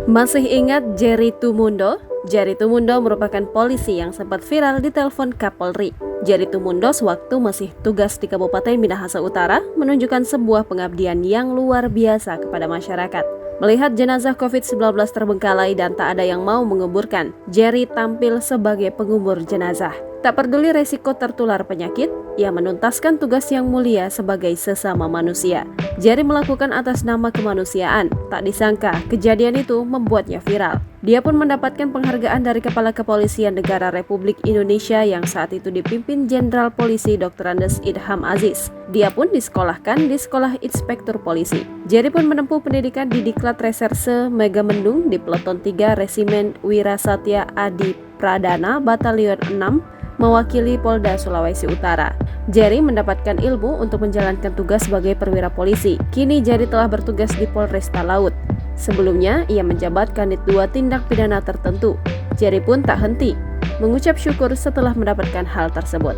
Masih ingat Jerry Tumundo? Jerry Tumundo merupakan polisi yang sempat viral di telepon Kapolri. Jerry Tumundo sewaktu masih tugas di Kabupaten Minahasa Utara menunjukkan sebuah pengabdian yang luar biasa kepada masyarakat. Melihat jenazah COVID-19 terbengkalai dan tak ada yang mau menguburkan, Jerry tampil sebagai pengubur jenazah. Tak peduli resiko tertular penyakit, ia menuntaskan tugas yang mulia sebagai sesama manusia. Jerry melakukan atas nama kemanusiaan. Tak disangka, kejadian itu membuatnya viral. Dia pun mendapatkan penghargaan dari Kepala Kepolisian Negara Republik Indonesia yang saat itu dipimpin Jenderal Polisi Dr. Andes Idham Aziz. Dia pun disekolahkan di Sekolah Inspektur Polisi. Jerry pun menempuh pendidikan di Diklat Reserse Megamendung di Peleton 3 Resimen Wirasatya Adi Pradana Batalion 6 mewakili Polda Sulawesi Utara. Jerry mendapatkan ilmu untuk menjalankan tugas sebagai perwira polisi. Kini Jerry telah bertugas di Polresta Laut. Sebelumnya, ia menjabat Kanit 2 tindak pidana tertentu. Jerry pun tak henti mengucap syukur setelah mendapatkan hal tersebut.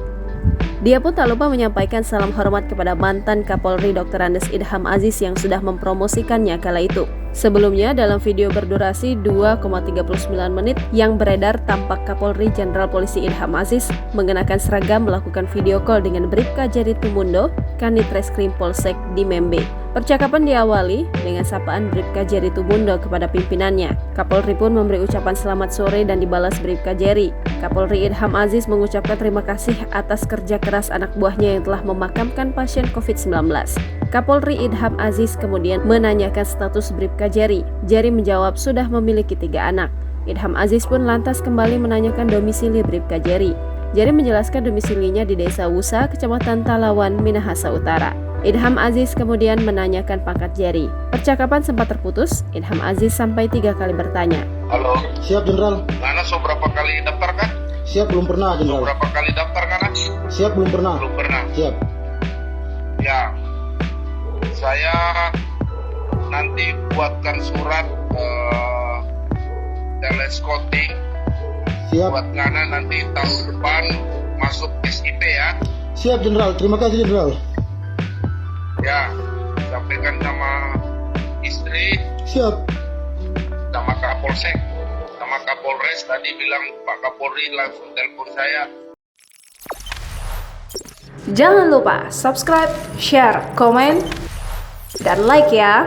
Dia pun tak lupa menyampaikan salam hormat kepada mantan Kapolri Dr. Andes Idham Aziz yang sudah mempromosikannya kala itu. Sebelumnya, dalam video berdurasi 2,39 menit yang beredar, tampak Kapolri Jenderal Polisi Idham Aziz mengenakan seragam melakukan video call dengan Bribka Jerry Tumundo, Kanit Reskrim Polsek di Membe. Percakapan diawali dengan sapaan Bribka Jerry Tumundo kepada pimpinannya. Kapolri pun memberi ucapan selamat sore dan dibalas Bribka Jerry. Kapolri Idham Aziz mengucapkan terima kasih atas kerja keras anak buahnya yang telah memakamkan pasien COVID-19. Kapolri Idham Aziz kemudian menanyakan status Bribka Jerry. Jerry menjawab sudah memiliki 3 anak. Idham Aziz pun lantas kembali menanyakan domisili Bribka Jerry. Jerry menjelaskan domisilinya di Desa Wusa, Kecamatan Talawan, Minahasa Utara. Idham Aziz kemudian menanyakan pangkat Jerry. Percakapan sempat terputus. Idham Aziz sampai 3 kali bertanya. Halo. Siap, Jenderal. Nana so berapa kali daftar kan? Siap, belum pernah, So Jenderal. berapa kali daftar kan? Siap, belum pernah. Belum pernah. Siap. Ya. Saya nanti buatkan surat telescouting. Siap. Buat Nana nanti tahun depan masuk SIP ya. Siap, Jenderal. Terima kasih, Jenderal. Ya. Sampaikan sama istri, Siap. sama Kapolsek, sama Kapolres tadi bilang Pak Kapolri langsung telepon saya. Jangan lupa subscribe, share, komen, dan like ya.